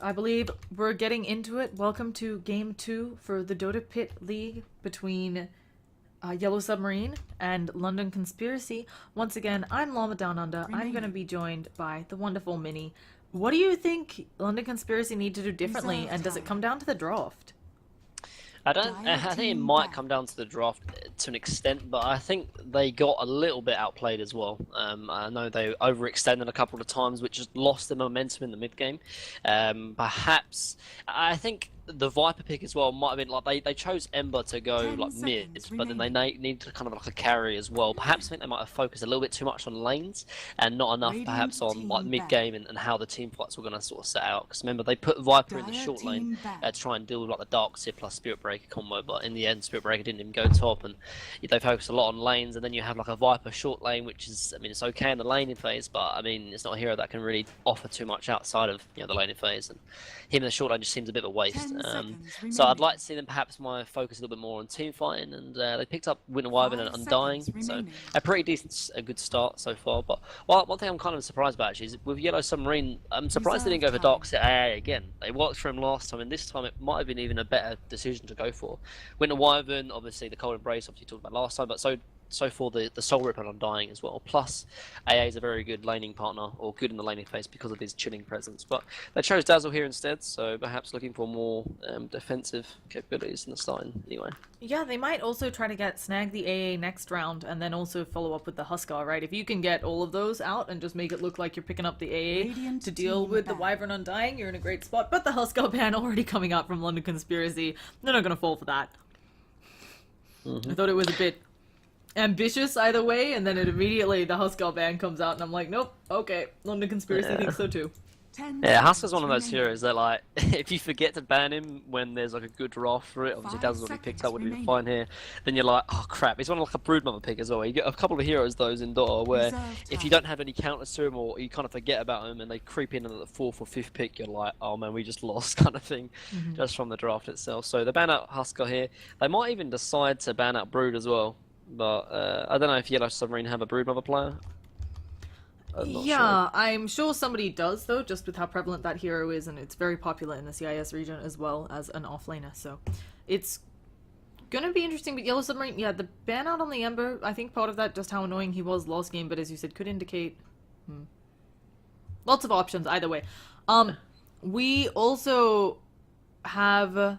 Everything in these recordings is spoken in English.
I believe we're getting into it. Welcome to Game 2 for the Dota Pit League between Yellow Submarine and London Conspiracy. Once again, I'm Llama Down Under. I'm going to be joined by the wonderful Minnie. What do you think London Conspiracy need to do differently, and does it come down to the draft? I think it might come down to the draft to an extent, but I think they got a little bit outplayed as well. I know they overextended a couple of times, which just lost the momentum in the mid game. Perhaps I think the Viper pick as well might have been like they chose Ember to go like mid, but then they needed kind of like a carry as well. Perhaps I think they might have focused a little bit too much on lanes and not enough perhaps on like mid game and how the team fights were going to sort of set out. Because remember they put Viper in the short lane to try and deal with like the Darkseer plus Spirit Breaker combo, but in the end Spirit Breaker didn't even go top, and they focused a lot on lanes. And then you have like a Viper short lane, which is, I mean, it's okay in the laning phase, but I mean it's not a hero that can really offer too much outside of the laning phase, and him in the short lane just seems a bit of a waste. So I'd like to see them perhaps focus a little bit more on team fighting, and they picked up Winter Wyvern and Undying, so a pretty decent, a good start so far. But one thing I'm kind of surprised about actually is with Yellow Submarine, I'm surprised they didn't go for Darkseer AA again. They worked for him last time, and this time it might have been even a better decision to go for. Winter Wyvern, obviously the Cold Embrace, obviously talked about last time, but so for the Soul Rip and Undying as well. Plus, AA is a very good laning partner, or good in the laning phase because of his chilling presence. But they chose Dazzle here instead, so perhaps looking for more defensive capabilities in the starting anyway. Yeah, they might also try to snag the AA next round and then also follow up with the Huskar, right? If you can get all of those out and just make it look like you're picking up the AA to deal with the Wyvern Undying, you're in a great spot. But the Huskar ban already coming out from London Conspiracy, they're not going to fall for that. I thought it was a bit ambitious either way, and then immediately the Huskar ban comes out, and I'm like, nope, okay, London Conspiracy thinks so too. Yeah, Huskar's one of those heroes that, like, if you forget to ban him when there's like a good draft for it, obviously Dazzle's already picked up, would have been fine here, then you're like, oh crap, he's one of like a Broodmother pick as well. You get a couple of heroes those in Dota where if you don't have any counters to him, or you kind of forget about him and they creep in at the 4th or 5th pick, you're like, oh man, we just lost kind of thing, just from the draft itself. So they ban out Huskar here. They might even decide to ban out Brood as well. But I don't know if Yellow Submarine have a Broodmother player. Yeah, I'm sure somebody does, though, just with how prevalent that hero is, and it's very popular in the CIS region as well as an offlaner, so it's gonna be interesting. But Yellow Submarine, yeah, the ban out on the Ember, I think part of that just how annoying he was last game, but as you said, could indicate lots of options either way. We also have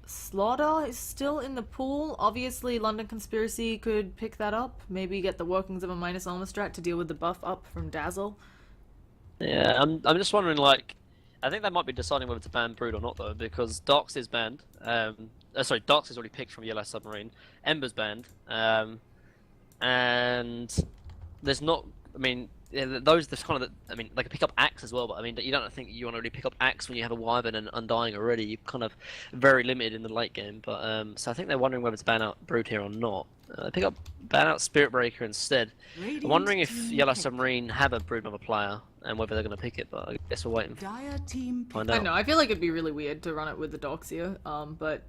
Slaughter is still in the pool. Obviously, London Conspiracy could pick that up. Maybe get the workings of a minus armor strat to deal with the buff up from Dazzle. Yeah, I'm just wondering, like, I think they might be deciding whether to ban Brood or not, though, because Darkseer's banned. Sorry, Darkseer's already picked from Yellow Submarine. Ember's banned. And there's not, I mean, yeah, those the kind of I mean, they can pick up Axe as well, but I mean, you don't think you want to really pick up Axe when you have a Wyvern and Undying already. You're kind of very limited in the late game. But so I think they're wondering whether to ban out Brood here or not. They ban out Spirit Breaker instead. I'm wondering if Yellow Submarine have a Broodmother player and whether they're going to pick it. But I guess we're waiting to find out. I know. I feel like it'd be really weird to run it with the Darkseer, but.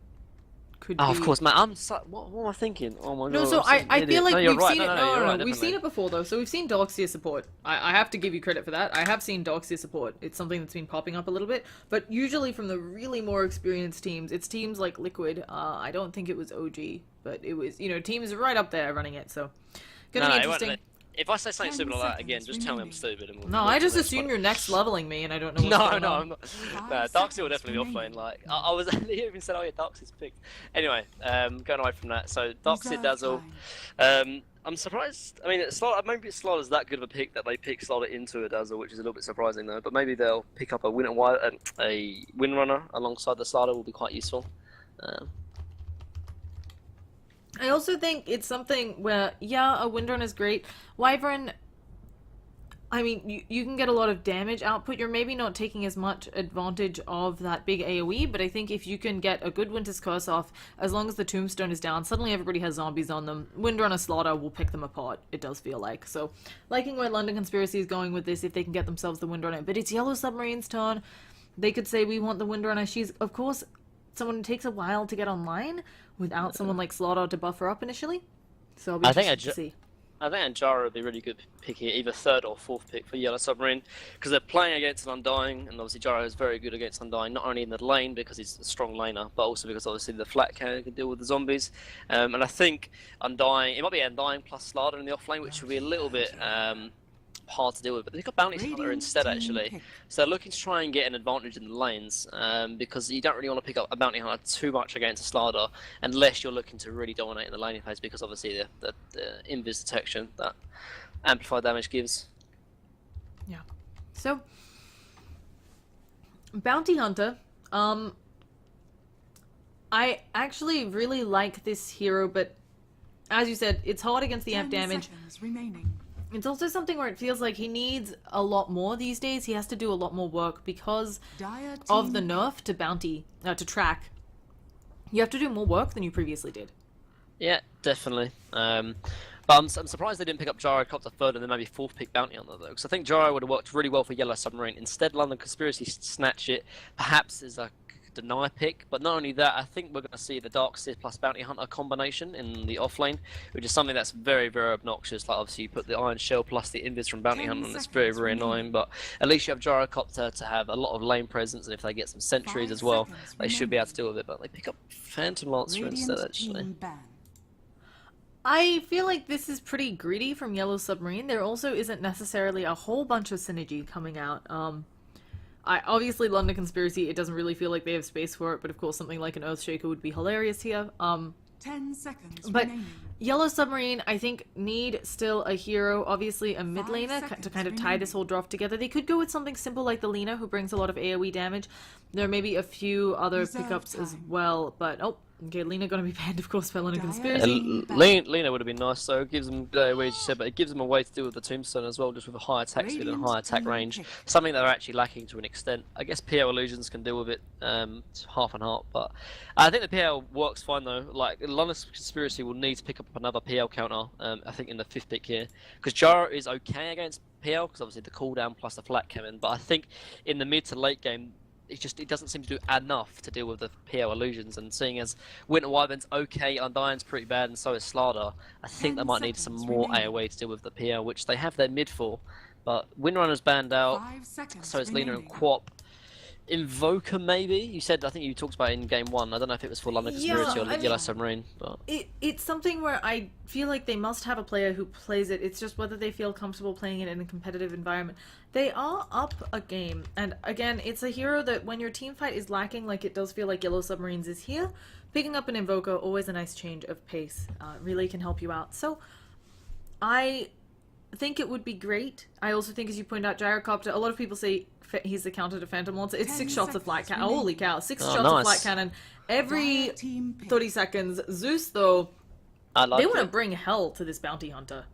Of course, man. What am I thinking? Oh my god. No, so I feel like we've seen it. No, we've seen it before though. So we've seen Darkseer support. I have to give you credit for that. I have seen Darkseer support. It's something that's been popping up a little bit, but usually from the really more experienced teams. It's teams like Liquid. I don't think it was OG, but it was teams right up there running it. So gonna be interesting. If I say something stupid like that again, just tell me I'm stupid. And no, I just assume you're next leveling me, and I don't know. No, I'm not. No, Darkseer will definitely be offlane. Like I was, he even said, "Oh yeah, Darkseer's picked." Anyway, going away from that, so Darkseer Dazzle. I'm surprised. I mean, maybe Slaughter's that good of a pick that they pick Slaughter into a Dazzle, which is a little bit surprising though. But maybe they'll pick up a Windrunner alongside the Slaughter will be quite useful. I also think it's something where, yeah, a Windrunner is great. Wyvern, I mean, you can get a lot of damage output. You're maybe not taking as much advantage of that big AoE, but I think if you can get a good Winter's Curse off, as long as the Tombstone is down, suddenly everybody has zombies on them. Windrunner Slaughter will pick them apart, it does feel like. So, liking where London Conspiracy is going with this, if they can get themselves the Windrunner. But it's Yellow Submarine's turn. They could say, we want the Windrunner. She's, of course, someone who takes a while to get online without someone like Slaughter to buff her up initially. So I'll be interested to see. I think Anjara would be really good pick here, either third or fourth pick for Yellow Submarine, because they're playing against an Undying, and obviously Jaro is very good against Undying, not only in the lane because he's a strong laner, but also because obviously the flat can deal with the zombies. And I think Undying, it might be Undying plus Slardar in the off lane, which would be a little bit hard to deal with, but they've got Bounty Hunter instead actually. So they're looking to try and get an advantage in the lanes, because you don't really want to pick up a Bounty Hunter too much against a Slardar unless you're looking to really dominate in the laning phase, because obviously the invis detection that amplified damage gives. Yeah. So Bounty Hunter, I actually really like this hero, but as you said, it's hard against the amp damage. It's also something where it feels like he needs a lot more these days. He has to do a lot more work because of the nerf to bounty, to track. You have to do more work than you previously did. Yeah, definitely. But I'm surprised they didn't pick up Gyrocopter third and then maybe fourth pick Bounty Hunter though, because I think Gyro would have worked really well for Yellow Submarine. Instead, London Conspiracy snatch it, perhaps as a deny pick, but not only that, I think we're going to see the Dark Sith plus Bounty Hunter combination in the offlane, which is something that's very, very obnoxious. Like obviously you put the Iron Shell plus the Invis from Bounty Hunter, and it's very, very annoying, but at least you have Gyrocopter to have a lot of lane presence, and if they get some sentries as well, they should be able to deal with it, but they pick up Phantom Lancer instead actually. I feel like this is pretty greedy from Yellow Submarine. There also isn't necessarily a whole bunch of synergy coming out. Obviously London Conspiracy, it doesn't really feel like they have space for it, but of course something like an Earthshaker would be hilarious here. 10 seconds but remaining. Yellow Submarine, I think, need still a hero, obviously a mid laner to kind of tie this whole draft together. They could go with something simple like the Lina, who brings a lot of AoE damage. There may be a few other pickups as well, but okay, Lina gonna be banned, of course, by London Conspiracy. Lina would have been nice, so it gives them, as you said, but it gives them a way to deal with the Tombstone as well, just with a high attack speed and high attack range. Something that they're actually lacking to an extent. I guess PL Illusions can deal with it half and half, but I think the PL works fine though. Like, London Conspiracy will need to pick up another PL counter, I think in the 5th pick here, because Jaro is okay against PL, because obviously the cooldown plus the flat cannon, but I think in the mid to late game, it doesn't seem to do enough to deal with the PL illusions, and seeing as Winter Wyvern's okay, Undying's pretty bad, and so is Slardar, I think they might need some more AoE to deal with the PL, which they have their mid for, but Windrunner's banned out, so is Lina and Quap. Invoker maybe? You said, I think you talked about it in game 1, I don't know if it was for London Conspiracy or Yellow Submarine, but It's something where I feel like they must have a player who plays it. It's just whether they feel comfortable playing it in a competitive environment. They are up a game, and again, it's a hero that when your team fight is lacking, like it does feel like Yellow Submarines is here, picking up an Invoker, always a nice change of pace, really can help you out. So, I think it would be great. I also think, as you point out, Gyrocopter, a lot of people say he's the counter to Phantom Lancer. It's 6 shots of flat cannon. Holy cow, 6 shots of flat cannon every 30 seconds. Zeus, though, they want to bring hell to this Bounty Hunter.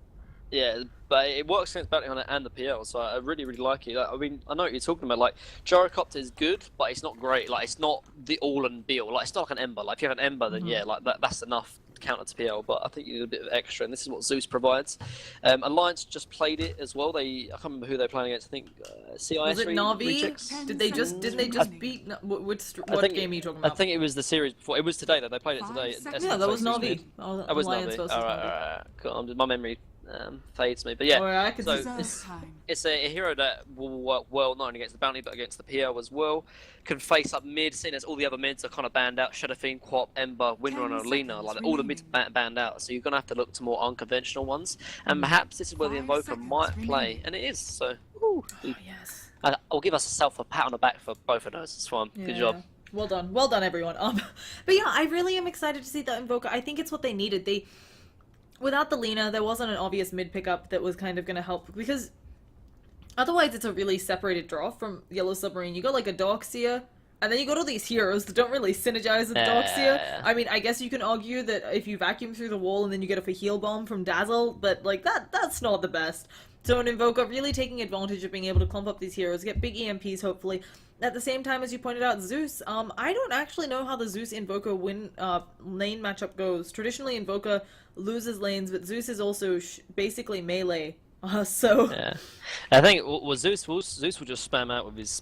Yeah, but it works against Bounty Hunter and the PL, so I really, really like it. Like, I mean, I know what you're talking about. Like, Gyrocopter is good, but it's not great. Like, it's not the all and be all. Like, it's not like an Ember. Like, if you have an Ember, then yeah, like that's enough counter to PL. But I think you need a bit of extra, and this is what Zeus provides. Alliance just played it as well. I can't remember who they're playing against. I think CIS. Was it Na'Vi? Didn't they just beat? What game are you talking about? I think it was the series before. It was today that they played it today. Yeah, that was Na'Vi. That was Na'Vi. Alright. Cool. My memory fades me, but yeah, so it's a hero that will work well not only against the bounty but against the PL as well. Can face up mid, seeing as all the other mids are kind of banned out. Shadow Fiend, Quap, Ember, Windrunner, Lina, like all the mids are banned out, so you're gonna have to look to more unconventional ones, and perhaps this is where the Invoker might play, and it is. So Yes. I'll give us a pat on the back for both of those. It's fine. Good job. Well done everyone. But yeah, I really am excited to see the Invoker. I think it's what they needed. Without the Lina, there wasn't an obvious mid pickup that was kind of going to help, because otherwise it's a really separated draw from Yellow Submarine. You got like a Darkseer, and then you got all these heroes that don't really synergize with Darkseer. I mean, I guess you can argue that if you vacuum through the wall and then you get a heal bomb from Dazzle, but like that's not the best. So an Invoker really taking advantage of being able to clump up these heroes, get big EMPs hopefully. At the same time, as you pointed out, Zeus, I don't actually know how the Zeus Invoker lane matchup goes. Traditionally, Invoker loses lanes, but Zeus is also basically melee. So yeah, I think Zeus will just spam out with his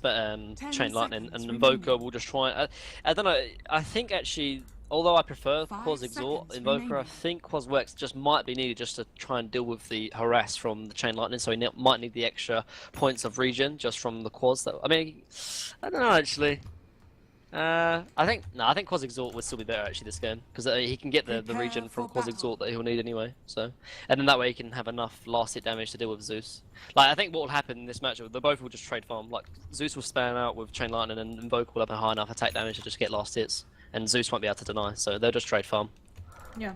chain lightning, and Invoker will just try. I don't know. I think actually although I prefer 5 Quas Exhort, seconds Invoker, I remaining. think Quas Works just might be needed just to try and deal with the harass from the Chain Lightning, so he might need the extra points of regen just from the Quas. That I mean, I don't know actually. I think Quas Exhort would still be better actually this game because he can get the Prepare regen from for Quas battle. Exhort that he'll need anyway. So, and then that way he can have enough last hit damage to deal with Zeus. Like I think what will happen in this matchup, they both will just trade farm. Like Zeus will spam out with Chain Lightning, and Invoker will have a high enough attack damage to just get last hits, and Zeus won't be able to deny. So they'll just trade farm. Yeah.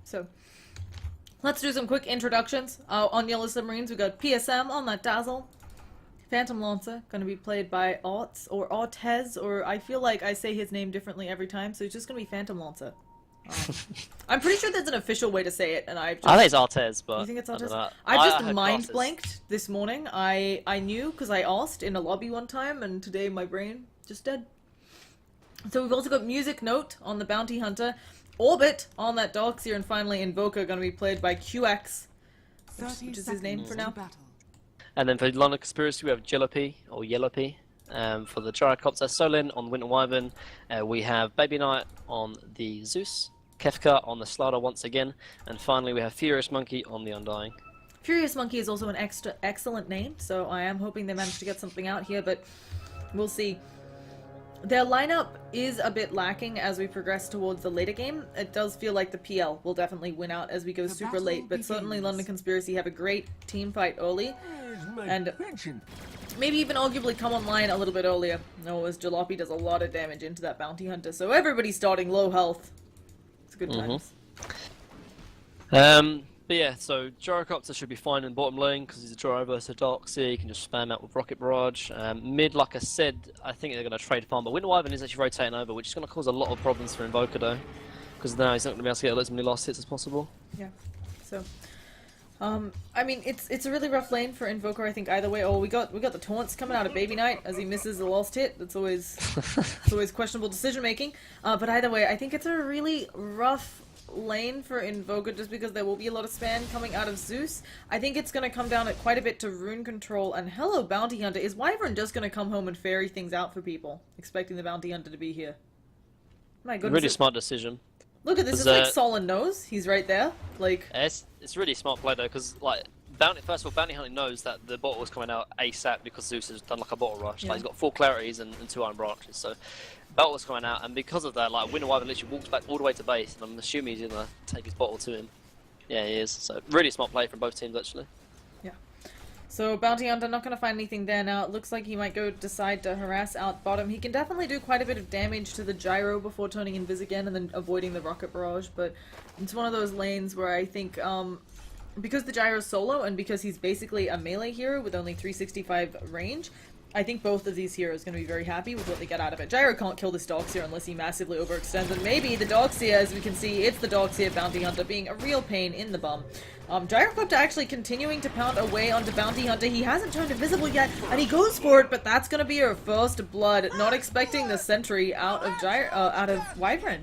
So, let's do some quick introductions. On Yellow Submarines, we got PSM on that Dazzle. Phantom Lancer, going to be played by Arts, or Artez, or I feel like I say his name differently every time, so it's just going to be Phantom Lancer. I'm pretty sure there's an official way to say it, and I've just... I think it's Artez, but You think it's I don't Artez? know. I just heard mind classes. blanked this morning. I knew because I asked in a lobby one time, and today my brain just dead. So we've also got Music Note on the Bounty Hunter, Orbit on that Darkseer, and finally Invoker going to be played by QX, 30 which is his name seconds for to now. battle. And then for London Conspiracy, we have Jalopy, or Yellowpy. For the Gyrocopter, Solin on Winter Wyvern. We have Baby Knight on the Zeus. Kefka on the Slider once again. And finally, we have Furious Monkey on the Undying. Furious Monkey is also an excellent name, so I am hoping they manage to get something out here, but we'll see. Their lineup is a bit lacking as we progress towards the later game. It does feel like the PL will definitely win out as we go The super battle late, but certainly begins. London Conspiracy have a great team fight early, and pension. maybe even arguably come online a little bit earlier. No, as Jalopy does a lot of damage into that Bounty Hunter, so everybody's starting low health. It's good times. But yeah, so Gyrocopter should be fine in bottom lane because he's a Gyro versus Darkseer. You can just spam out with Rocket Barrage. Mid, like I said, I think they're going to trade farm, but Winter Wyvern is actually rotating over, which is going to cause a lot of problems for Invoker though, because now he's not going to be able to get as many last hits as possible. Yeah. So, I mean, it's a really rough lane for Invoker. I think either way. Oh, we got the taunts coming out of Baby Knight as he misses the last hit. That's always questionable decision making. But either way, I think it's a really rough lane for Invoker just because there will be a lot of spam coming out of Zeus. I think it's going to come down quite a bit to rune control and hello Bounty Hunter. Is Wyvern just going to come home and ferry things out for people, expecting the Bounty Hunter to be here? My goodness. Really smart decision. Look at this. It's Because, like Solon knows. He's right there. Like, It's really smart play though, because like first of all, Bounty Hunter knows that the bottle is coming out ASAP because Zeus has done like a bottle rush. Yeah. Like he's got 4 clarities and 2 iron branches, so bottle was coming out, and because of that, like Winter Wyvern literally walks back all the way to base, and I'm assuming he's gonna take his bottle to him. Yeah, he is. So really smart play from both teams actually. so Bounty Hunter not going to find anything there now. It looks like he might decide to harass out bottom. He can definitely do quite a bit of damage to the Gyro before turning Invis again and then avoiding the Rocket Barrage, but it's one of those lanes where I think, because the Gyro's solo and because he's basically a melee hero with only 365 range, I think both of these heroes are going to be very happy with what they get out of it. Gyro can't kill this Darkseer unless he massively overextends, and maybe the Darkseer, as we can see, it's the Darkseer Bounty Hunter being a real pain in the bum. Gyrocopter actually continuing to pound away onto Bounty Hunter. He hasn't turned invisible yet, and he goes for it, but that's going to be her first blood. Not expecting the sentry out of Wyvern.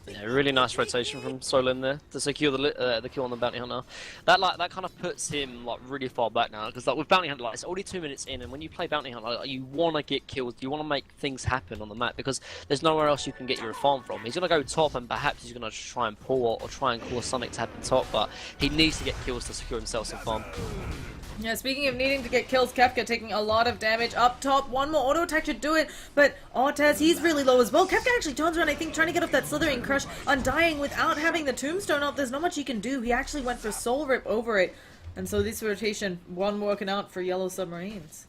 Yeah, really nice rotation from Solin there to secure the kill on the Bounty Hunter. That kind of puts him like really far back now, because like with Bounty Hunter, like it's already 2 minutes in, and when you play Bounty Hunter, like, you want to get kills, you want to make things happen on the map because there's nowhere else you can get your farm from. He's gonna go top, and perhaps he's gonna try and pull or try and cause something to happen top, but he needs to get kills to secure himself some farm. Yeah, speaking of needing to get kills, Kefka taking a lot of damage up top. One more auto attack should do it, but Artez, he's really low as well. Kefka actually turns around, I think, trying to get up that Slithering Crush. Undying without having the Tombstone up, there's not much he can do. He actually went for Soul Rip over it. And so this rotation, one working out for Yellow Submarines.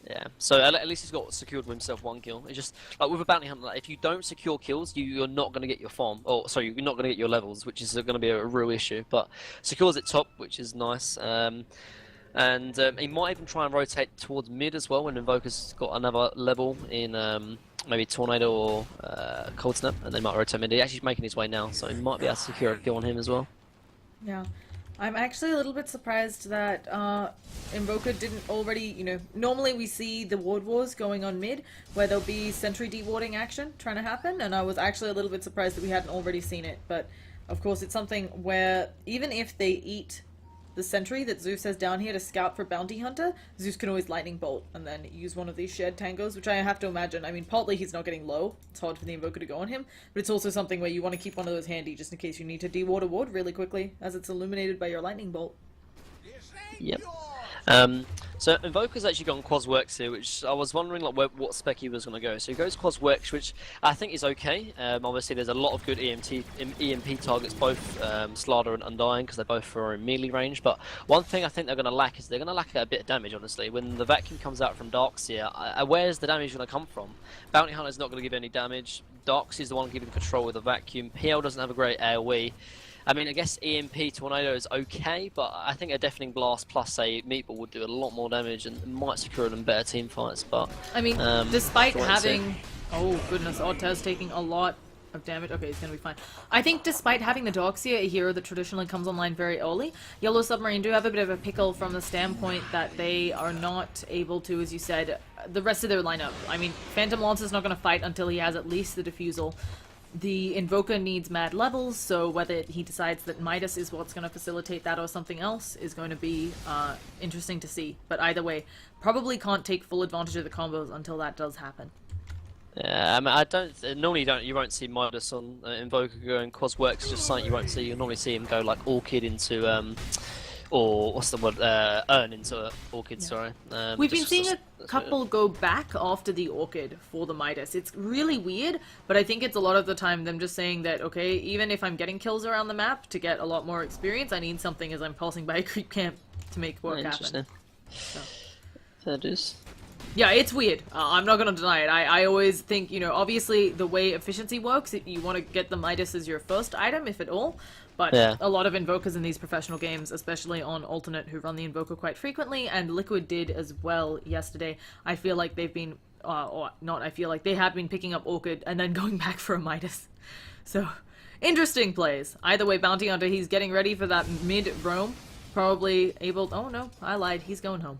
Yeah, so at least he's got secured with himself 1 kill. It's just like with a Bounty Hunter, like, if you don't secure kills, you're not going to get your farm. Oh, sorry, you're not going to get your levels, which is going to be a real issue. But secures it top, which is nice. And he might even try and rotate towards mid as well when Invoker's got another level in maybe Tornado or Cold Snap, and they might rotate mid. He's actually making his way now, so he might be able to secure a kill on him as well. Yeah. I'm actually a little bit surprised that Invoker didn't already, normally we see the Ward Wars going on mid, where there'll be sentry dewarding action trying to happen, and I was actually a little bit surprised that we hadn't already seen it, but of course it's something where even if they eat the sentry that Zeus has down here to scout for Bounty Hunter, Zeus can always Lightning Bolt and then use one of these shared tangos, which I have to imagine. I mean, partly he's not getting low. It's hard for the Invoker to go on him, but it's also something where you want to keep one of those handy just in case you need to de-ward a ward really quickly, as it's illuminated by your Lightning Bolt. Yep. So Invoker's actually gone Quasworks here, which I was wondering like what spec he was going to go. So he goes Quasworks, which I think is okay. Obviously there's a lot of good EMP targets, both Slardar and Undying, because they both are in melee range. But one thing I think they're going to lack is they're going to lack a bit of damage, honestly. When the vacuum comes out from Darkseer, where's the damage going to come from? Bounty Hunter's not going to give any damage. Darkseer's the one giving control with the vacuum. PL doesn't have a great AoE. I mean, I guess EMP Tornado is okay, but I think a Deafening Blast plus a Meatball would do a lot more damage and might secure them better team fights. But I mean, despite having... Oh, goodness, Oddtez taking a lot of damage. Okay, he's gonna be fine. I think despite having the Darkseer, a hero that traditionally comes online very early, Yellow Submarine do have a bit of a pickle from the standpoint that they are not able to, as you said, the rest of their lineup. I mean, Phantom Lance is not going to fight until he has at least the Diffusal. The Invoker needs mad levels, so whether he decides that Midas is what's going to facilitate that or something else is going to be interesting to see. But either way, probably can't take full advantage of the combos until that does happen. Yeah, I mean, I don't. Normally, you won't see Midas on Invoker going Quasworks. Just something you won't see. You normally see him go like Orchid into or what's the word? Urn into Orchid. Yeah. Sorry. We've been seeing a couple go back after the Orchid for the Midas. It's really weird, but I think it's a lot of the time them just saying that, okay, even if I'm getting kills around the map to get a lot more experience, I need something as I'm passing by a creep camp to make work happen. So. That is. Yeah, it's weird. I'm not going to deny it. I always think, you know, obviously the way efficiency works, you want to get the Midas as your first item, if at all. But yeah. A lot of Invokers in these professional games, especially on Alternate, who run the Invoker quite frequently, and Liquid did as well yesterday, I feel like they've been, or not I feel like, they have been picking up Orchid and then going back for a Midas. So, interesting plays. Either way, Bounty Hunter, he's getting ready for that mid-roam. Probably able... Oh no, I lied. He's going home.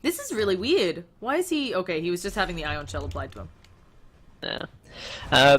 This is really weird. Why is he... Okay, he was just having the Ion Shell applied to him. Yeah.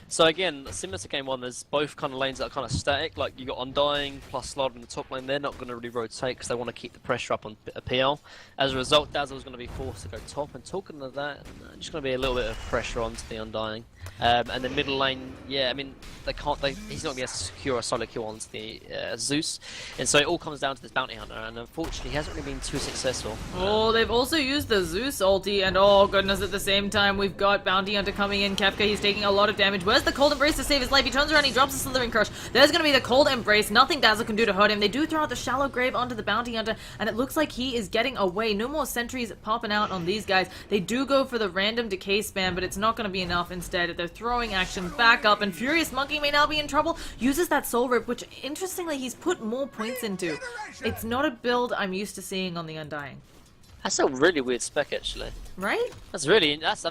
So again, similar to game one, there's both kind of lanes that are kind of static. Like you got Undying plus Slaughter in the top lane. They're not going to really rotate because they want to keep the pressure up on PL. As a result, Dazzle's going to be forced to go top. And talking of that, just going to be a little bit of pressure onto the Undying. And the middle lane, yeah, I mean, they can't. He's not going to be able to secure a solo kill onto the Zeus, and so it all comes down to this Bounty Hunter. And unfortunately, he hasn't really been too successful. Oh, they've also used the Zeus ulti, and oh goodness, at the same time, we've got Bounty Hunter coming in. Kefka, he's taking a lot of damage. Where's the Cold Embrace to save his life? He turns around, he drops a Slithering Crush. There's going to be the Cold Embrace. Nothing Dazzle can do to hurt him. They do throw out the Shallow Grave onto the Bounty Hunter, and it looks like he is getting away. No more sentries popping out on these guys. They do go for the random decay spam, but it's not going to be enough. Instead, they're throwing action back up, and Furious Monkey may now be in trouble. Uses that Soul Rip, which interestingly he's put more points into. It's not a build I'm used to seeing on the Undying. That's a really weird spec, actually. Right? I've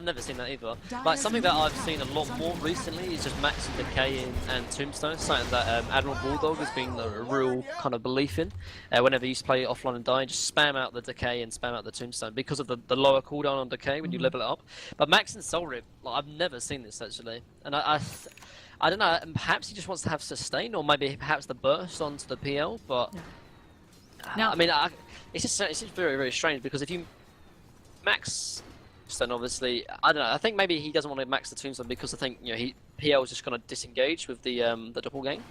never seen that either. Like, something that I've seen a lot more recently is just maxing Decay and Tombstone, something that Admiral Bulldog has been a real kind of belief in. Whenever you used to play offline and die, just spam out the Decay and spam out the Tombstone because of the lower cooldown on Decay when you level it up. But maxing Soul Rip, like, I've never seen this, actually. And I don't know, perhaps he just wants to have Sustain, or maybe perhaps the burst onto the PL, but... Yeah. Now, I mean, it's just very, very strange, because if you max Tombstone, obviously, I don't know, I think maybe he doesn't want to max the Tombstone because I think, you know, PL is just going to disengage with the doppelgang,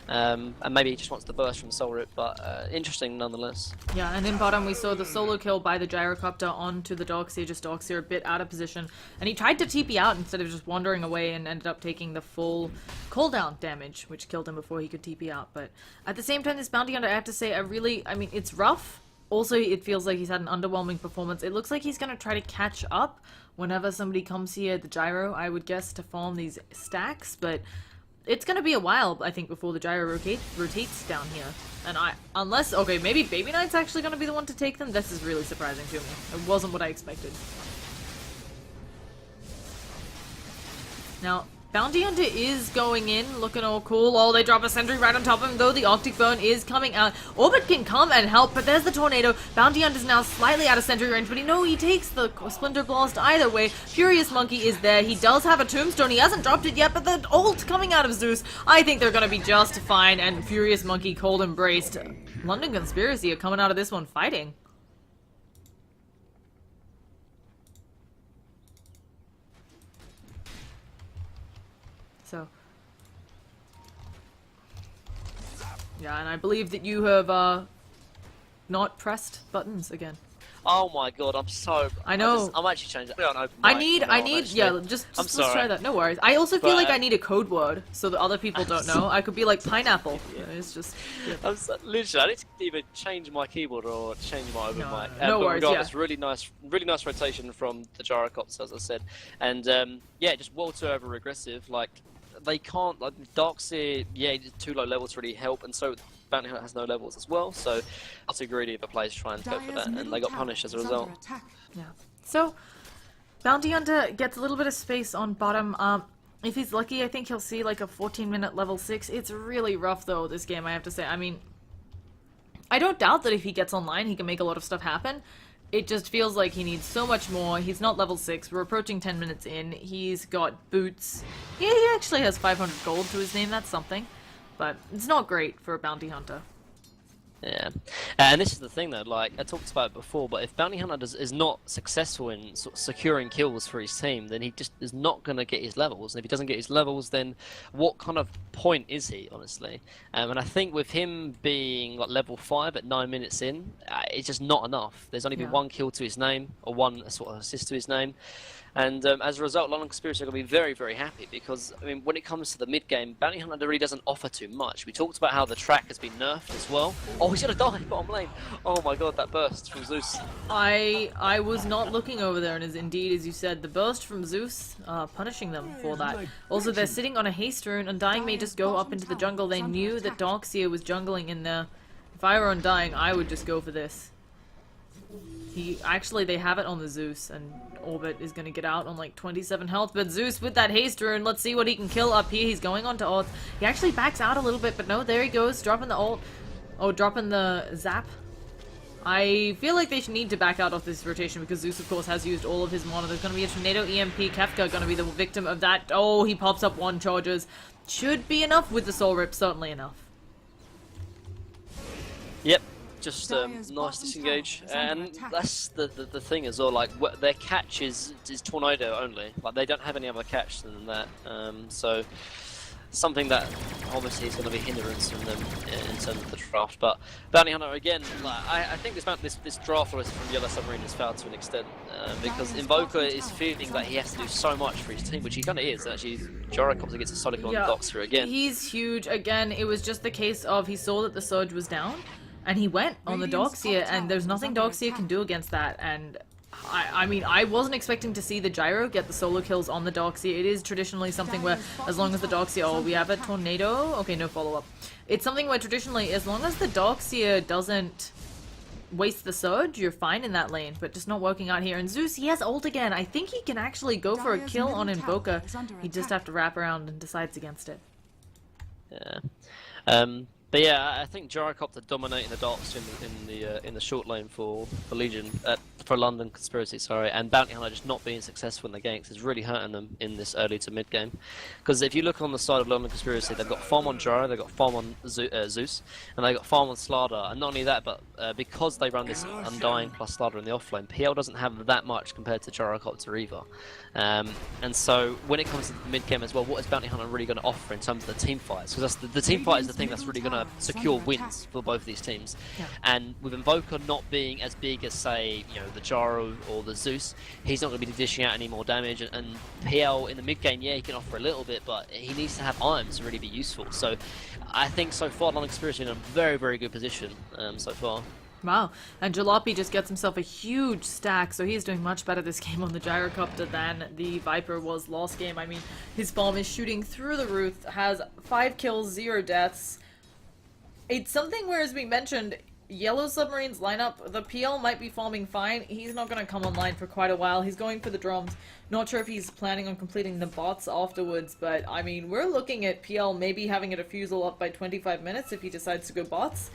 and maybe he just wants the burst from Soul Rip, but interesting nonetheless. Yeah, and in bottom we saw the solo kill by the Gyrocopter onto the Darkseer, just Darkseer a bit out of position, and he tried to TP out instead of just wandering away, and ended up taking the full cooldown damage, which killed him before he could TP out. But at the same time, this Bounty Hunter, I have to say, I mean, it's rough. Also, it feels like he's had an underwhelming performance. It looks like he's going to try to catch up whenever somebody comes here at the Gyro, I would guess, to farm these stacks, but it's going to be a while, I think, before the Gyro rotates down here. And unless, okay, maybe Baby Knight's actually going to be the one to take them? This is really surprising to me. It wasn't what I expected. Now, Bounty Hunter is going in, looking all cool. Oh, they drop a sentry right on top of him, though. The Arctic Burn is coming out. Orbit can come and help, but there's the Tornado. Bounty Hunter's now slightly out of sentry range, but he takes the Splinter Blast either way. Furious Monkey is there. He does have a Tombstone. He hasn't dropped it yet, but the ult coming out of Zeus, I think they're going to be just fine, and Furious Monkey cold embraced. London Conspiracy are coming out of this one fighting. So, yeah, and I believe that you have not pressed buttons again. Oh my god, I'm so. I know. I'm actually changing. I need, yeah, just let's try that. No worries. I also feel like I need a code word so that other people don't know. I could be like pineapple. Yeah. It's just. Yeah. Literally, I need to either change my keyboard or change my open mic. No worries. Yeah. It's really nice rotation from the Gyrocopter, as I said, and yeah, just well too over aggressive. Like they can't. Like Darkseer, yeah, too low levels really help, and so. Bounty Hunter has no levels as well, so that's too greedy of a play to try and go for that, and they got punished as a result. Yeah. So, Bounty Hunter gets a little bit of space on bottom. If he's lucky, I think he'll see like a 14-minute level 6. It's really rough though, this game, I have to say. I mean, I don't doubt that if he gets online, he can make a lot of stuff happen. It just feels like he needs so much more. He's not level 6. We're approaching 10 minutes in. He's got boots. Yeah, he actually has 500 gold to his name. That's something. But it's not great for a Bounty Hunter. Yeah, and this is the thing though, like I talked about it before, but if Bounty Hunter is not successful in sort of securing kills for his team, then he just is not going to get his levels, and if he doesn't get his levels, then what kind of point is he, honestly? And I think with him being like level 5 at 9 minutes in, it's just not enough. There's only been one kill to his name, or one sort of assist to his name. And as a result, London Conspiracy are going to be very, very happy because, I mean, when it comes to the mid-game, Bounty Hunter really doesn't offer too much. We talked about how the track has been nerfed as well. Oh, he's going to die bottom lane. Oh my god, that burst from Zeus. I was not looking over there, and as indeed, as you said, the burst from Zeus, punishing them for that. Also, they're sitting on a haste rune. Undying may just go up into the jungle. They knew that Darkseer was jungling in there. If I were Undying, I would just go for this. Actually, they have it on the Zeus, and Orbit is going to get out on like 27 health, but Zeus with that haste rune, let's see what he can kill up here. He's going on to ult. He actually backs out a little bit, but no, there he goes, dropping the ult. Oh, dropping the zap. I feel like they should need to back out of this rotation because Zeus, of course, has used all of his mana. There's going to be a Tornado EMP. Kefka going to be the victim of that. Oh, he pops up 1 charges. Should be enough with the Soul Rip, certainly enough. Yep. Just nice disengage, and that's the thing as well. Like their catch is Tornado only. Like they don't have any other catch than that. So something that obviously is going to be a hindrance from them in terms of the draft. But Bounty Hunter again, like, I think this draft list from Yellow Submarine has failed to an extent because Invoker is feeling that he has to do so much for his team, which he kind of is. Actually, Gyrocopter gets a solid on Doxer again. He's huge again. It was just the case of he saw that the Surge was down. And he went on the Darkseer, and there's nothing Darkseer can do against that. And I mean, I wasn't expecting to see the Gyro get the solo kills on the Darkseer. It is traditionally something where, as long as the Darkseer, oh, we have a Tornado. Okay, no follow-up. It's something where traditionally, as long as the Darkseer doesn't waste the Surge, you're fine in that lane. But just not working out here. And Zeus, he has ult again. I think he can actually go for a kill on Invoker. He just have to wrap around and decides against it. Yeah. But yeah, I think Gyrocopter dominating the Darks in the short lane for Legion, for London Conspiracy, sorry, and Bounty Hunter just not being successful in the ganks is really hurting them in this early to mid game. Because if you look on the side of London Conspiracy, they've got farm on Gyro, they've got farm on Zeus, and they've got farm on Slardar. And not only that, but because they run this Undying plus Slardar in the offlane, PL doesn't have that much compared to Gyrocopter either. And so when it comes to the mid game as well, what is Bounty Hunter really going to offer in terms of the team fights? Because the team fight is the thing that's really going to secure wins for both of these teams. Yeah. And with Invoker not being as big as, say, you know, the Gyro or the Zeus, he's not going to be dishing out any more damage. And PL in the mid game, yeah, he can offer a little bit, but he needs to have items to really be useful. So I think so far, London Conspiracy in a very, very good position so far. Wow, and Jalopy just gets himself a huge stack, so he's doing much better this game on the Gyrocopter than the Viper was last game. I mean, his farm is shooting through the roof, has 5 kills, 0 deaths. It's something where, as we mentioned, Yellow Submarine's lineup, the PL might be farming fine. He's not going to come online for quite a while. He's going for the drums. Not sure if he's planning on completing the bots afterwards, but I mean, we're looking at PL maybe having a defusal up by 25 minutes if he decides to go bots.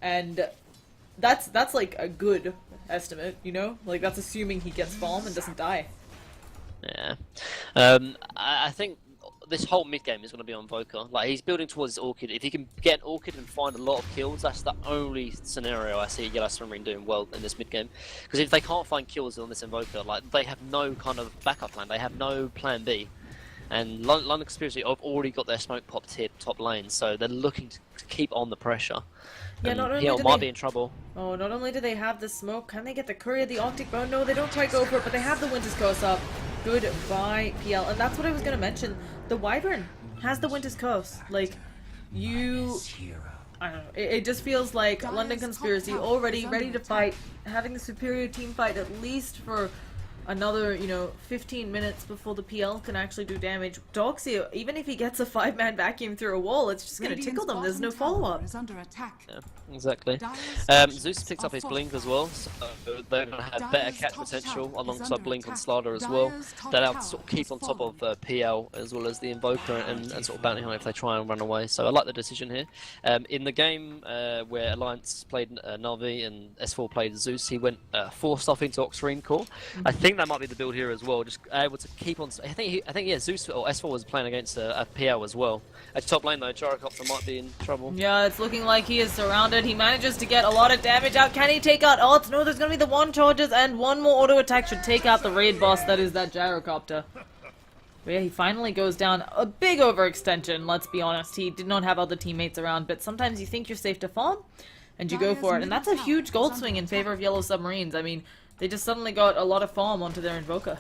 And that's like a good estimate, you know? Like, that's assuming he gets farm and doesn't die. Yeah. I think this whole mid game is going to be on Voker. Like, he's building towards his Orchid. If he can get an Orchid and find a lot of kills, that's the only scenario I see Yellow Submarine doing well in this mid game. Because if they can't find kills on this Invoker, like, they have no kind of backup plan. They have no plan B. And London Conspiracy have already got their smoke popped here top lane, so they're looking to keep on the pressure. Yeah, not only PL do might they... be in trouble. Oh, not only do they have the smoke, can they get the Courier, the Arctic Bone? No, they don't quite go for it, but they have the Winter's Curse up. Goodbye, PL. And that's what I was going to mention. The Wyvern has the Winter's Curse. Like, you... I don't know. It just feels like London Conspiracy already ready to fight, having the superior team fight at least for another, 15 minutes before the PL can actually do damage. Doxy, even if he gets a 5-man vacuum through a wall, it's just going to tickle them. There's no follow-up. Yeah, exactly. Zeus picks up his Blink as well, so they're going to have better catch potential alongside Blink and Slardar as well. They'll have to sort of keep on top of PL as well as the Invoker and sort of Bounty Hunter if they try and run away. So I like the decision here. In the game where Alliance played Na'Vi and S4 played Zeus, he went 4-stuff into Oxmarine Core. I think that might be the build here as well, just able to keep on... I think yeah, Zeus or S4 was playing against a PL as well. At top lane though, Gyrocopter might be in trouble. Yeah, it's looking like he is surrounded. He manages to get a lot of damage out. Can he take out ults? No, there's going to be the 1 charges and 1 more auto attack should take out the raid boss that is that Gyrocopter. But yeah, he finally goes down. A big overextension, let's be honest. He did not have other teammates around, but sometimes you think you're safe to farm and you go for it. And that's a huge gold swing in favor of Yellow Submarines. I mean, they just suddenly got a lot of farm onto their Invoker.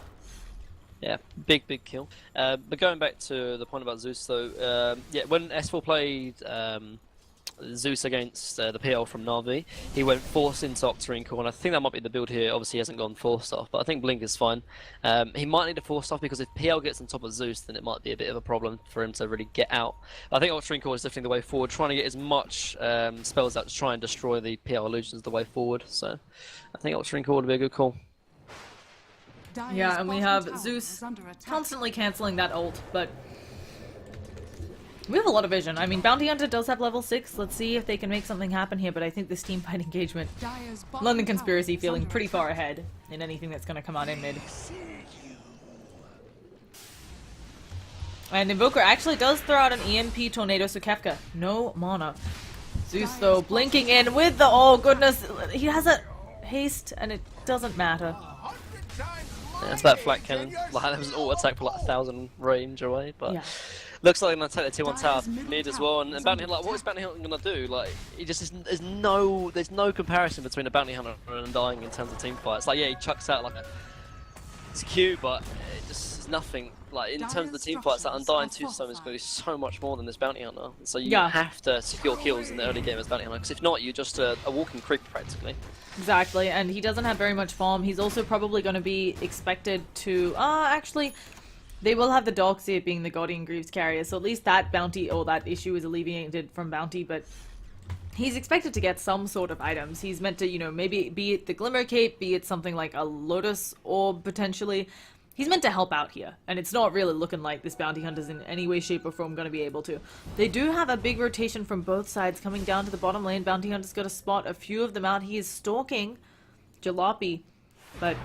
Yeah, big kill. But going back to the point about Zeus though, yeah, when S4 played Zeus against the PL from Na'Vi, he went forced into Octarine Core, and I think that might be the build here. Obviously he hasn't gone 4-stuff, but I think Blink is fine. He might need a 4-stuff because if PL gets on top of Zeus, then it might be a bit of a problem for him to really get out. I think Octarine Core is definitely the way forward, trying to get as much spells out to try and destroy the PL illusions the way forward. So I think Octarine Core would be a good call. Yeah, and we have Zeus constantly cancelling that ult, but we have a lot of vision. I mean, Bounty Hunter does have level 6. Let's see if they can make something happen here, but I think this team fight engagement, London Conspiracy feeling pretty far ahead in anything that's going to come out in mid. And Invoker actually does throw out an EMP Tornado, so Kefka, no mana. Zeus, though, blinking in with the... Oh, goodness. He has a haste, and it doesn't matter. Yeah, it's that flat cannon. Like, there was an auto attack for like 1,000 range away, but Yeah. looks like they're gonna take the Tier 1 tower mid as well. And Bounty Hunter, like, what is Bounty Hunter gonna do? Like, he just is, there's no comparison between a Bounty Hunter and Undying in terms of team fights. Like, yeah, he chucks out like it's cute, but it just is nothing. Like, in terms of the team fights, that Undying 2-stone is going to be so much more than this Bounty Hunter. So you have to secure kills in the early game as Bounty Hunter, because if not, you're just a walking creep practically. Exactly, and he doesn't have very much farm. He's also probably going to be expected to... actually, they will have the Doxy being the Guardian Greaves carrier, so at least that bounty, or that issue is alleviated from bounty, but he's expected to get some sort of items. He's meant to, maybe be it the Glimmer Cape, be it something like a Lotus Orb, potentially. He's meant to help out here, and it's not really looking like this Bounty Hunter's in any way, shape, or form going to be able to. They do have a big rotation from both sides coming down to the bottom lane. Bounty Hunter's got to spot a few of them out. He is stalking Jalopy, but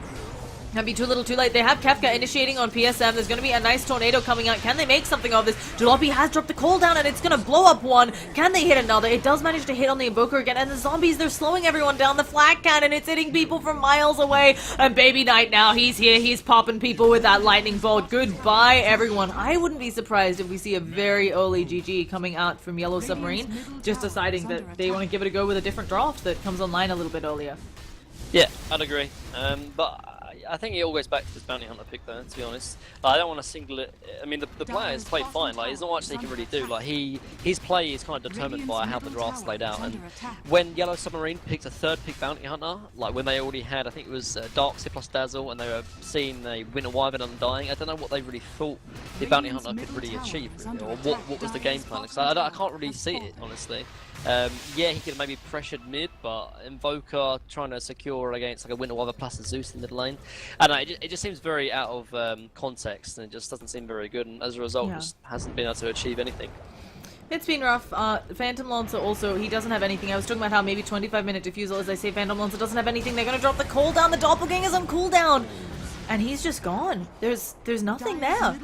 that'd be too little too late. They have Kefka initiating on PSM. There's going to be a nice tornado coming out. Can they make something of this? Jalopy has dropped the cooldown, and it's going to blow up one. Can they hit another? It does manage to hit on the Invoker again, and the zombies, they're slowing everyone down. The flag cannon, it's hitting people from miles away. And Baby Knight now, he's here. He's popping people with that lightning bolt. Goodbye, everyone. I wouldn't be surprised if we see a very early GG coming out from Yellow Submarine, just deciding that they want to give it a go with a different draft that comes online a little bit earlier. Yeah, I'd agree. But I think it all goes back to this Bounty Hunter pick though, to be honest. I don't want to single it. I mean, the player has played fine. Like, there's not much they can really do. Like, his play is kind of determined by how the draft's laid out. And when Yellow Submarine picked a 3rd pick Bounty Hunter, like when they already had, I think it was Darkseid plus Dazzle, and they were seeing a Winter Wyvern Undying, I don't know what they really thought the Bounty Hunter could really achieve, really, or what was the game plan. Because I can't really see it, honestly. Yeah, he could have maybe pressured mid, but Invoker trying to secure against like a Winter Wyvern plus a Zeus in mid lane. I don't know, it just seems very out of context, and it just doesn't seem very good, and as a result, Yeah. just hasn't been able to achieve anything. It's been rough. Phantom Lancer also, he doesn't have anything. I was talking about how maybe 25-minute defusal, as I say, Phantom Lancer doesn't have anything. They're gonna drop the cooldown. The Doppelganger's on cooldown. And he's just gone. There's nothing there.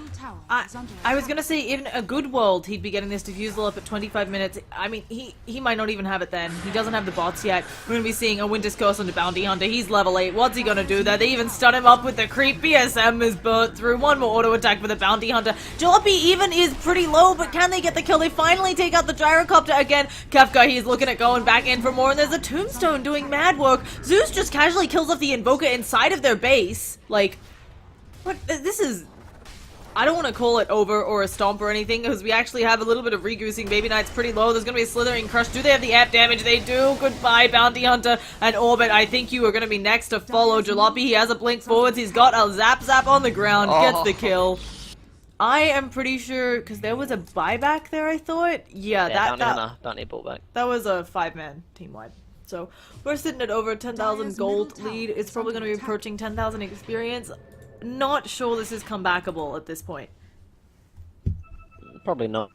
I was gonna say, in a good world, he'd be getting this defusal up at 25 minutes. I mean, he might not even have it then. He doesn't have the bots yet. We're gonna be seeing a Winter's Curse on the Bounty Hunter. He's level 8. What's he gonna do there? They even stun him up with the creep. BSM is burnt through. One more auto attack for the Bounty Hunter. Jalopy even is pretty low, but can they get the kill? They finally take out the Gyrocopter again. Kefka, he's looking at going back in for more, and there's a Tombstone doing mad work. Zeus just casually kills off the Invoker inside of their base. Like, what? This is... I don't want to call it over or a stomp or anything, because we actually have a little bit of regoosing. Baby Knight's pretty low. There's going to be a Slithering Crush. Do they have the amp damage? They do. Goodbye, Bounty Hunter and Orbit. I think you are going to be next to follow. Jalopy, he has a blink forwards. He's got a Zap on the ground. Gets the kill. I am pretty sure, because there was a buyback there, I thought. Yeah, Bounty bought back. that was a 5-man team-wide. So we're sitting at over 10,000 gold lead. It's probably going to be approaching 10,000 experience. Not sure this is comebackable at this point. Probably not.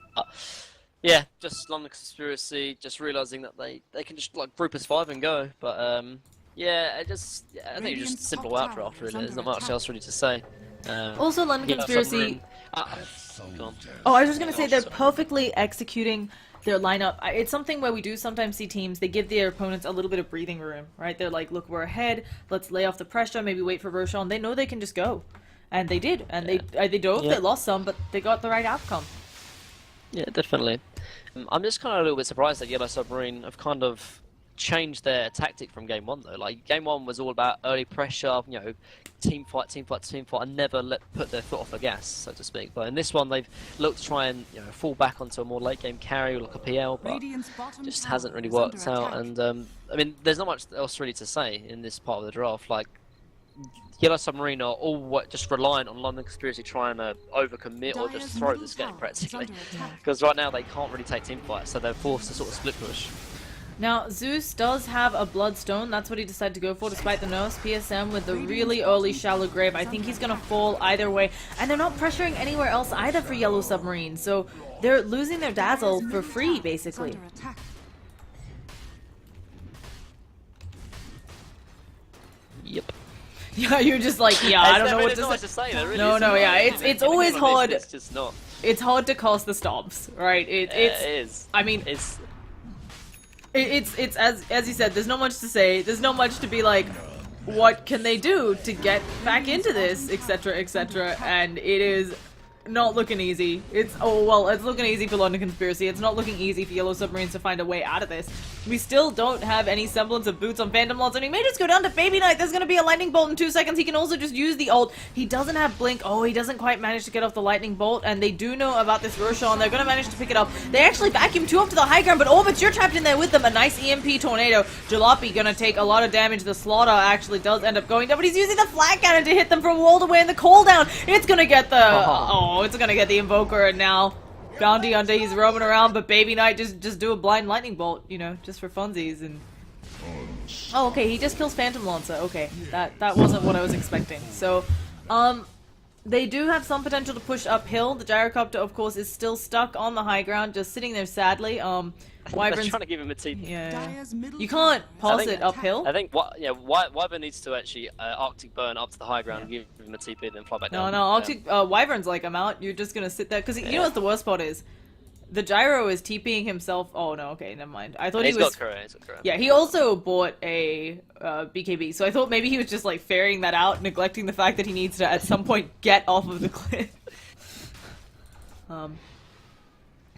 Yeah, just London Conspiracy, just realizing that they can just like group as 5 and go. But yeah, I think it's just simple outdraft really. There's not much else really to say. Also, London Conspiracy. Go on. Oh, I was just gonna say they're perfectly executing their lineup. It's something where we do sometimes see teams, they give their opponents a little bit of breathing room, right? They're like, look, we're ahead, let's lay off the pressure, maybe wait for Roshan. They know they can just go. And they did. And they dove, they lost some, but they got the right outcome. Yeah, definitely. I'm just kind of a little bit surprised that Yellow Submarine have kind of changed their tactic from game 1 though. Like game 1 was all about early pressure, you know, team fight, and never put their foot off the gas, so to speak. But in this one, they've looked to try and fall back onto a more late game carry, like a PL, but just hasn't really worked out. And I mean, there's not much else really to say in this part of the draft. Like Yellow Submarine are all just reliant on London Conspiracy trying to overcommit or just throw this game practically, because right now they can't really take team fights, so they're forced to sort of split push. Now, Zeus does have a Bloodstone. That's what he decided to go for, despite the nerfs. PSM with the really early Shallow Grave. I think he's going to fall either way. And they're not pressuring anywhere else either for Yellow Submarine. So they're losing their Dazzle for free, basically. Yep. Yeah, you're just like, yeah, I don't know what to say. Really No, yeah, it's always hard. It's just not. It's hard to cast the stomps, right? It is. I mean, it's as you said, there's not much to say. There's not much to be like, what can they do to get back into this, etc., etc. And it is not looking easy. It's looking easy for London Conspiracy. It's not looking easy for Yellow Submarines to find a way out of this. We still don't have any semblance of boots on Phantom Lancer, and he may just go down to Baby Knight. There's going to be a Lightning Bolt in 2 seconds. He can also just use the ult. He doesn't have Blink. Oh, he doesn't quite manage to get off the Lightning Bolt, and they do know about this Roshan. They're going to manage to pick it up. They actually vacuum 2 up to the high ground, but Orbits, you're trapped in there with them. A nice EMP Tornado. Jalopy going to take a lot of damage. The Slaughter actually does end up going down, but he's using the Flat Cannon to hit them from wall to away in the cooldown. It's going to get the... it's going to get the Invoker, and now Bounty Hunter, he's roaming around, but Baby Knight just do a blind lightning bolt, you know, just for funsies. And oh, okay, he just kills Phantom Lancer. Okay, that wasn't what I was expecting. So they do have some potential to push uphill. The Gyrocopter, of course, is still stuck on the high ground, just sitting there sadly. Wyvern's trying to give him a TP. Yeah, you can't pause it uphill. I think Wyvern needs to actually Arctic burn up to the high ground and give him a TP, then fly back down. No, Arctic Wyvern's like, I'm out. You're just gonna sit there because you know what the worst part is. The Gyro is TPing himself. Oh no, okay, never mind. I thought he was. Got Kura. Yeah, he also bought a BKB, so I thought maybe he was just like ferrying that out, neglecting the fact that he needs to at some point get off of the cliff.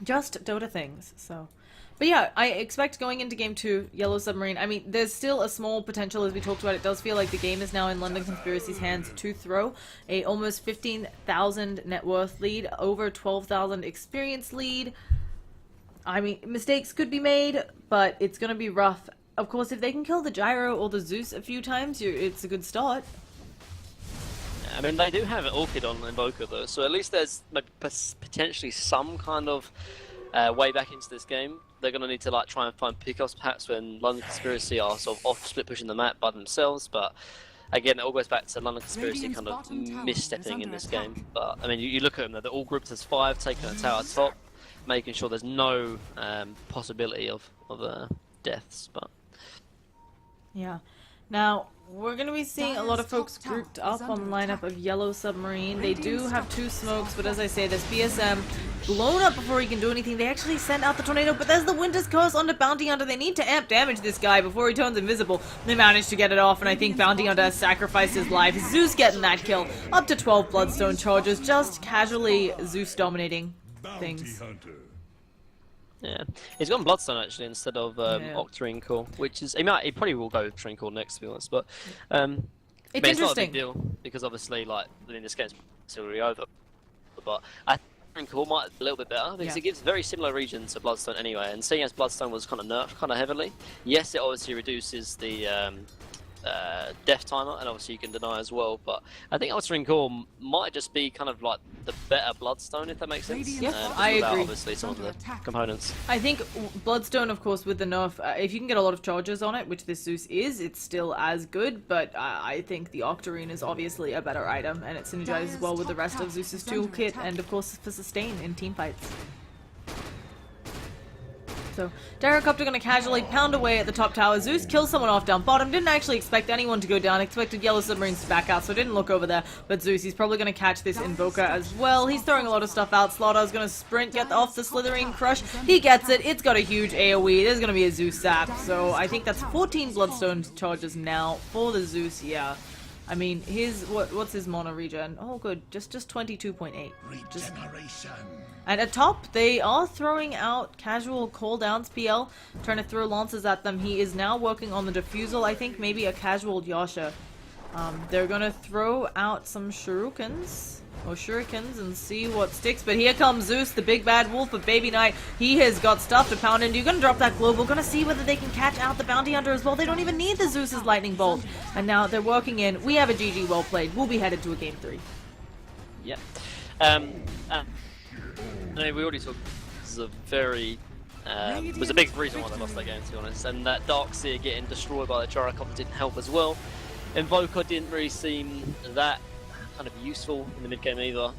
Just Dota things. So. But yeah, I expect going into Game 2, Yellow Submarine, I mean, there's still a small potential, as we talked about. It does feel like the game is now in London Conspiracy's hands to throw. A almost 15,000 net worth lead, over 12,000 experience lead. I mean, mistakes could be made, but it's going to be rough. Of course, if they can kill the Gyro or the Zeus a few times, it's a good start. I mean, they do have an Orchid on Invoker, though, so at least there's maybe potentially some kind of way back into this game. They're going to need to like try and find pickoffs perhaps when London Conspiracy are sort of off split pushing the map by themselves, but again, it all goes back to London Conspiracy Radiant's kind of bottom tower misstepping is in under this attack. game. But I mean, you look at them; they're all grouped as 5, taking a tower top, making sure there's no possibility of deaths. But Yeah. Now, we're going to be seeing a lot of folks Dyer's top grouped tower is up on the under lineup attack. of Yellow Submarine. They do Radiant's have top 2 smokes, but tower as I say, this BSM blown up before he can do anything. They actually send out the tornado, but there's the Winter's Curse onto Bounty Hunter. They need to amp damage this guy before he turns invisible. They managed to get it off, and I think Bounty Hunter has sacrificed his life. Zeus getting that kill. Up to 12 Bloodstone charges, just casually Zeus dominating things. yeah, he's gone Bloodstone actually instead of Octarine Core, which is he probably will go Trinkle next to be honest, but I mean, It's it's not a big interesting. deal because obviously like I mean this game's still really over, but I think Trinkle might be a little bit better because Yeah. it gives very similar regions to Bloodstone anyway, and seeing as Bloodstone was kind of nerfed kind of heavily, yes it obviously reduces the death timer and obviously you can deny as well, but I think Octarine Core might just be kind of like the better Bloodstone if that makes sense. Radiant's Yes, bottom I without agree. obviously some of Under the attack. components. I think Bloodstone, of course, with the nerf, if you can get a lot of charges on it, which this Zeus is, it's still as good, but I think the Octarine is obviously a better item, and it synergizes well with the rest of Zeus's toolkit, and of course for sustain in team fights. So, Derricopter gonna casually pound away at the top tower. Zeus kills someone off down bottom. Didn't actually expect anyone to go down. Expected Yellow Submarines to back out, so didn't look over there. But Zeus, he's probably gonna catch this Invoker as well. He's throwing a lot of stuff out. Slaughter's gonna sprint, get off the Slithering Crush. He gets it. It's got a huge AoE. There's gonna be a Zeus zap. So, I think that's 14 Bloodstone charges now for the Zeus, yeah. I mean, what's his mono regen? Oh, good. Just 22.8. Just and at top, they are throwing out casual cooldowns, PL, trying to throw lances at them. He is now working on the defusal, I think maybe a casual Yasha. They're gonna throw out some shurikens and see what sticks, but here comes Zeus, the big bad wolf of Baby Knight. He has got stuff to pound into. You're gonna drop that global, gonna see whether they can catch out the Bounty Hunter as well. They don't even need the Zeus's lightning bolt. And now they're working in. We have a GG well played. We'll be headed to a game 3. Yep. I mean, we already talked. This is a very was a big reason why they lost that game, to be honest. And that Darkseer getting destroyed by the Gyrocopter didn't help as well. Invoker didn't really seem that kind of useful in the mid game either.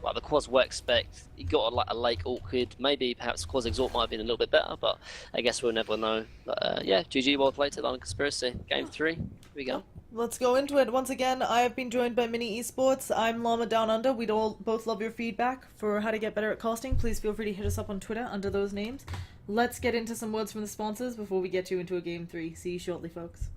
Like the Quas were expect, he got like a Lake Awkward. Maybe perhaps Quas Exhort might have been a little bit better, but I guess we'll never know. But yeah, GG well played to London Conspiracy. Game 3. Here we go. Let's go into it. Once again, I have been joined by Mini Esports. I'm Llama Down Under. We'd all both love your feedback for how to get better at casting. Please feel free to hit us up on Twitter under those names. Let's get into some words from the sponsors before we get you into a game 3. See you shortly, folks.